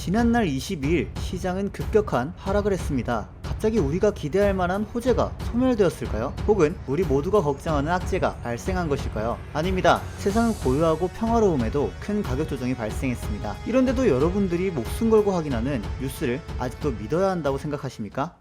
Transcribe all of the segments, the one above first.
지난날 22일 시장은 급격한 하락을 했습니다. 갑자기 우리가 기대할 만한 호재가 소멸되었을까요? 혹은 우리 모두가 걱정하는 악재가 발생한 것일까요? 아닙니다. 세상은 고요하고 평화로움에도 큰 가격 조정이 발생했습니다. 이런데도 여러분들이 목숨 걸고 확인하는 뉴스를 아직도 믿어야 한다고 생각하십니까?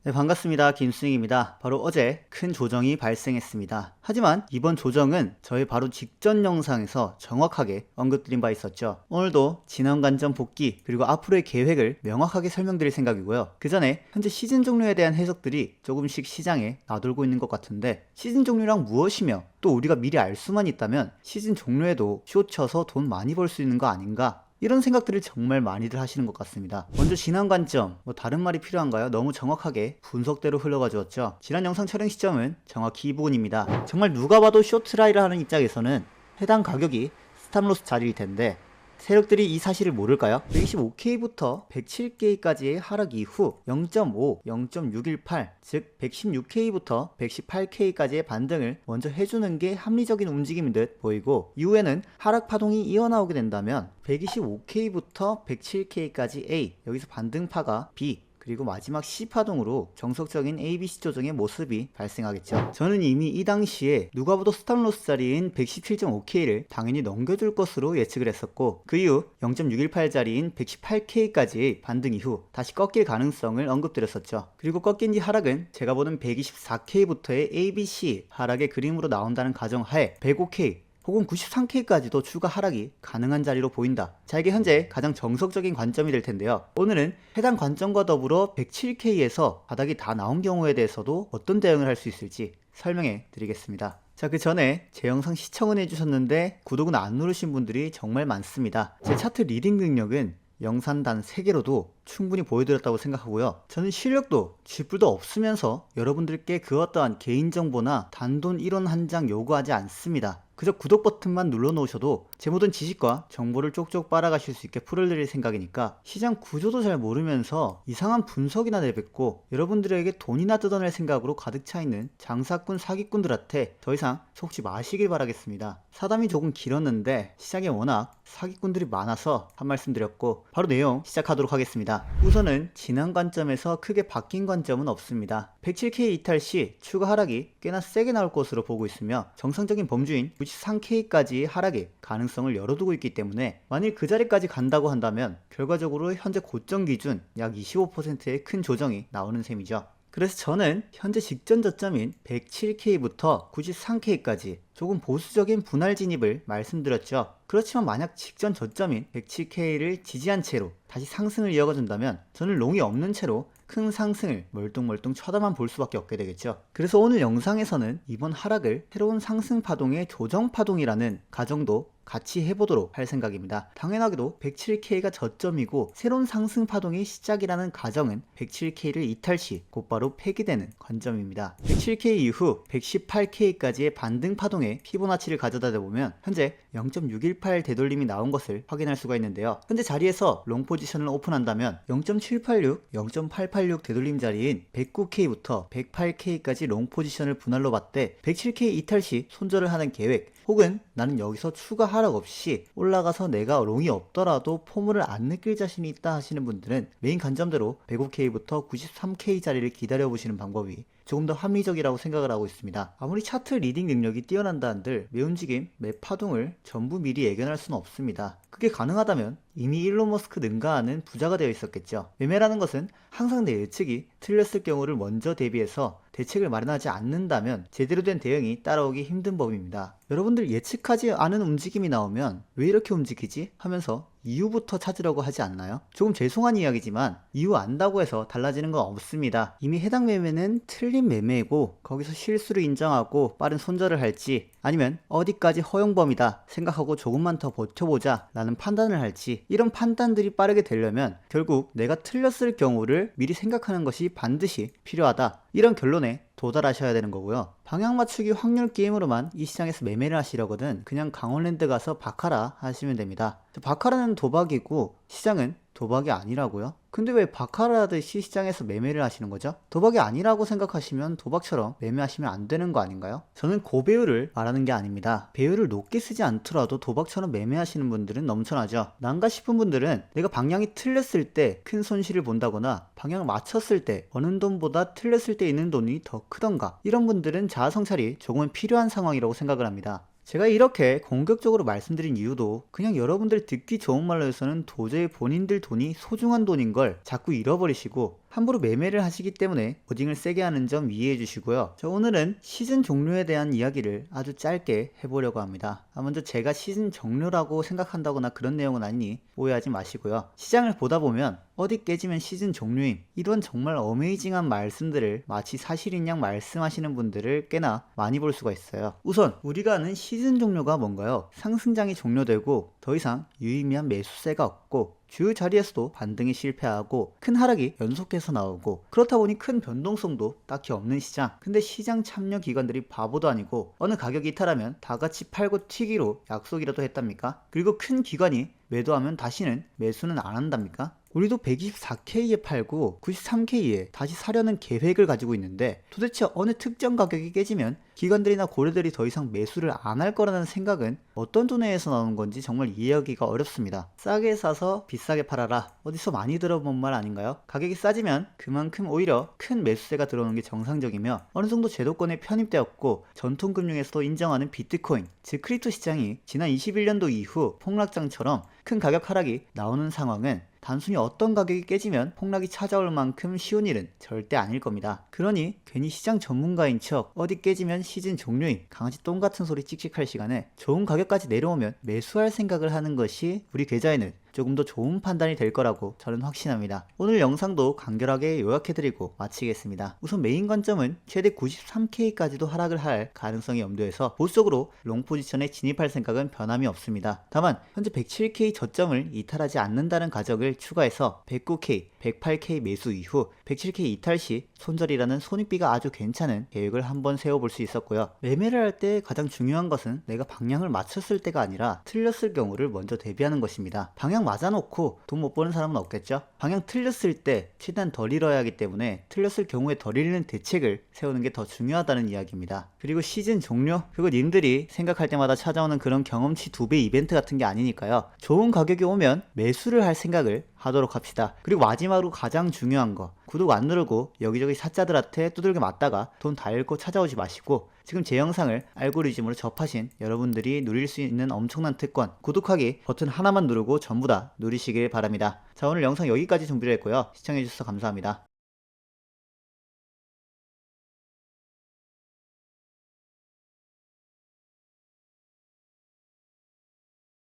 네, 반갑습니다. 김수익입니다. 바로 어제 큰 조정이 발생했습니다. 하지만 이번 조정은 저희 바로 직전 영상에서 정확하게 언급드린 바 있었죠. 오늘도 지난 관점 복귀 그리고 앞으로의 계획을 명확하게 설명드릴 생각이고요. 그 전에 현재 시즌 종료에 대한 해석들이 조금씩 시장에 나돌고 있는 것 같은데, 시즌 종료랑 무엇이며 또 우리가 미리 알 수만 있다면 시즌 종료에도 쇼 쳐서 돈 많이 벌 수 있는 거 아닌가? 이런 생각들을 정말 많이들 하시는 것 같습니다. 먼저 지난 관점, 다른 말이 필요한가요? 너무 정확하게 분석대로 흘러가 주었죠. 지난 영상 촬영 시점은 정확히 이 부분입니다. 정말 누가 봐도 쇼트라이를 하는 입장에서는 해당 가격이 스탑로스 자리일 텐데, 세력들이 이 사실을 모를까요? 125K부터 107K까지의 하락 이후 0.5, 0.618, 즉 116K부터 118K까지의 반등을 먼저 해주는 게 합리적인 움직임인 듯 보이고, 이후에는 하락 파동이 이어나오게 된다면 125K부터 107K까지 A, 여기서 반등파가 B, 그리고 마지막 C파동으로 정석적인 ABC 조정의 모습이 발생하겠죠. 저는 이미 이 당시에 누가 봐도 스탑로스 자리인 117.5K를 당연히 넘겨줄 것으로 예측을 했었고, 그 이후 0.618 자리인 118K까지의 반등 이후 다시 꺾일 가능성을 언급드렸었죠. 그리고 꺾인 뒤 하락은 제가 보는 124K부터의 ABC 하락의 그림으로 나온다는 가정하에 105K 혹은 93K까지도 추가 하락이 가능한 자리로 보인다. 자, 이게 현재 가장 정석적인 관점이 될 텐데요. 오늘은 해당 관점과 더불어 107K에서 바닥이 다 나온 경우에 대해서도 어떤 대응을 할 수 있을지 설명해 드리겠습니다. 자, 그 전에 제 영상 시청은 해주셨는데 구독은 안 누르신 분들이 정말 많습니다. 제 차트 리딩 능력은 영상 단 3개로도 충분히 보여드렸다고 생각하고요. 저는 실력도 쥐뿔도 없으면서 여러분들께 그 어떠한 개인정보나 단돈 1원 한 장 요구하지 않습니다. 그저 구독 버튼만 눌러놓으셔도 제 모든 지식과 정보를 쪽쪽 빨아가실 수 있게 풀어드릴 생각이니까, 시장 구조도 잘 모르면서 이상한 분석이나 내뱉고 여러분들에게 돈이나 뜯어낼 생각으로 가득 차있는 장사꾼 사기꾼들한테 더 이상 속지 마시길 바라겠습니다. 사담이 조금 길었는데 시장에 워낙 사기꾼들이 많아서 한 말씀 드렸고, 바로 내용 시작하도록 하겠습니다. 우선은 지난 관점에서 크게 바뀐 관점은 없습니다. 107K 이탈 시 추가 하락이 꽤나 세게 나올 것으로 보고 있으며, 정상적인 범주인 93K까지 하락의 가능성을 열어두고 있기 때문에 만일 그 자리까지 간다고 한다면 결과적으로 현재 고점 기준 약 25%의 큰 조정이 나오는 셈이죠. 그래서 저는 현재 직전 저점인 107K부터 93K까지 조금 보수적인 분할 진입을 말씀드렸죠. 그렇지만 만약 직전 저점인 107K를 지지한 채로 다시 상승을 이어가준다면 저는 롱이 없는 채로 큰 상승을 멀뚱멀뚱 쳐다만 볼 수밖에 없게 되겠죠. 그래서 오늘 영상에서는 이번 하락을 새로운 상승 파동의 조정 파동이라는 가정도 같이 해보도록 할 생각입니다. 당연하게도 107K가 저점이고 새로운 상승 파동의 시작이라는 가정은 107K를 이탈 시 곧바로 폐기되는 관점입니다. 107K 이후 118K까지의 반등 파동의 피보나치를 가져다 대보면 현재 0.618 되돌림이 나온 것을 확인할 수가 있는데요. 현재 자리에서 롱 포지션을 오픈한다면 0.786, 0.886 되돌림 자리인 109K부터 108K까지 롱 포지션을 분할로 봤대 107K 이탈 시 손절을 하는 계획, 혹은 나는 여기서 추가 하락 없이 올라가서 내가 롱이 없더라도 포물을 안 느낄 자신이 있다 하시는 분들은 메인 관점대로 105K부터 93K 자리를 기다려보시는 방법이 조금 더 합리적이라고 생각을 하고 있습니다. 아무리 차트 리딩 능력이 뛰어난다 한들 매움직임, 매파동을 전부 미리 예견할 수는 없습니다. 그게 가능하다면 이미 일론 머스크 능가하는 부자가 되어 있었겠죠. 매매라는 것은 항상 내 예측이 틀렸을 경우를 먼저 대비해서 대책을 마련하지 않는다면 제대로 된 대응이 따라오기 힘든 법입니다. 여러분들 예측하지 않은 움직임이 나오면 왜 이렇게 움직이지? 하면서 이유부터 찾으려고 하지 않나요? 조금 죄송한 이야기지만 이유 안다고 해서 달라지는 건 없습니다. 이미 해당 매매는 틀린 매매이고 거기서 실수를 인정하고 빠른 손절을 할지, 아니면 어디까지 허용범위다 생각하고 조금만 더 버텨보자 라는 판단을 할지, 이런 판단들이 빠르게 되려면 결국 내가 틀렸을 경우를 미리 생각하는 것이 반드시 필요하다, 이런 결론에 도달하셔야 되는 거고요. 방향 맞추기 확률 게임으로만 이 시장에서 매매를 하시려거든 그냥 강원랜드 가서 바카라 하시면 됩니다. 바카라는 도박이고 시장은 도박이 아니라고요? 근데 왜 바카라듯이 시장에서 매매를 하시는 거죠? 도박이 아니라고 생각하시면 도박처럼 매매하시면 안 되는 거 아닌가요? 저는 고배율을 말하는 게 아닙니다. 배율을 높게 쓰지 않더라도 도박처럼 매매하시는 분들은 넘쳐나죠. 난가 싶은 분들은 내가 방향이 틀렸을 때 큰 손실을 본다거나 방향을 맞췄을 때 버는 돈보다 틀렸을 때 있는 돈이 더 크던가, 이런 분들은 자아성찰이 조금은 필요한 상황이라고 생각을 합니다. 제가 이렇게 공격적으로 말씀드린 이유도 그냥 여러분들 듣기 좋은 말로 해서는 도저히 본인들 돈이 소중한 돈인 걸 자꾸 잃어버리시고 함부로 매매를 하시기 때문에 워딩을 세게 하는 점 이해해 주시고요. 자, 오늘은 시즌 종료에 대한 이야기를 아주 짧게 해보려고 합니다. 먼저 제가 시즌 종료라고 생각한다거나 그런 내용은 아니니 오해하지 마시고요. 시장을 보다 보면 어디 깨지면 시즌 종료임, 이런 정말 어메이징한 말씀들을 마치 사실인 양 말씀하시는 분들을 꽤나 많이 볼 수가 있어요. 우선 우리가 아는 시즌 종료가 뭔가요? 상승장이 종료되고 더 이상 유의미한 매수세가 없고 주요 자리에서도 반등이 실패하고 큰 하락이 연속해서 나오고, 그렇다 보니 큰 변동성도 딱히 없는 시장. 근데 시장 참여 기관들이 바보도 아니고 어느 가격이 이탈하면 다 같이 팔고 튀기로 약속이라도 했답니까? 그리고 큰 기관이 매도하면 다시는 매수는 안 한답니까? 우리도 124K에 팔고 93K에 다시 사려는 계획을 가지고 있는데 도대체 어느 특정 가격이 깨지면 기관들이나 고래들이 더 이상 매수를 안 할 거라는 생각은 어떤 두뇌에서 나오는 건지 정말 이해하기가 어렵습니다. 싸게 사서 비싸게 팔아라, 어디서 많이 들어본 말 아닌가요? 가격이 싸지면 그만큼 오히려 큰 매수세가 들어오는 게 정상적이며 어느 정도 제도권에 편입되었고 전통금융에서도 인정하는 비트코인, 즉 크립토 시장이 지난 21년도 이후 폭락장처럼 큰 가격 하락이 나오는 상황은 단순히 어떤 가격이 깨지면 폭락이 찾아올 만큼 쉬운 일은 절대 아닐 겁니다. 그러니 괜히 시장 전문가인 척 어디 깨지면 시즌 종료임, 강아지 똥 같은 소리 찍찍할 시간에 좋은 가격까지 내려오면 매수할 생각을 하는 것이 우리 계좌에는 조금 더 좋은 판단이 될 거라고 저는 확신합니다. 오늘 영상도 간결하게 요약해드리고 마치겠습니다. 우선 메인 관점은 최대 93K까지도 하락을 할 가능성이 염두에서 보수적으로 롱 포지션에 진입할 생각은 변함이 없습니다. 다만 현재 107K 저점을 이탈하지 않는다는 가정을 추가해서 109K, 108K 매수 이후 107K 이탈 시 손절이라는 손익비가 아주 괜찮은 계획을 한번 세워볼 수 있었고요. 매매를 할 때 가장 중요한 것은 내가 방향을 맞췄을 때가 아니라 틀렸을 경우를 먼저 대비하는 것입니다. 방향 맞아놓고 돈 못 버는 사람은 없겠죠? 방향 틀렸을 때 최대한 덜 잃어야 하기 때문에 틀렸을 경우에 덜 잃는 대책을 세우는 게 더 중요하다는 이야기입니다. 그리고 시즌 종료? 그거 님들이 생각할 때마다 찾아오는 그런 경험치 2배 이벤트 같은 게 아니니까요. 좋은 가격이 오면 매수를 할 생각을 하도록 합시다. 그리고 마지막으로 가장 중요한 거, 구독 안 누르고 여기저기 사자들한테 두들겨 맞다가 돈 다 잃고 찾아오지 마시고 지금 제 영상을 알고리즘으로 접하신 여러분들이 누릴 수 있는 엄청난 특권, 구독하기 버튼 하나만 누르고 전부 다 누리시길 바랍니다. 자, 오늘 영상 여기까지 준비를 했고요. 시청해주셔서 감사합니다.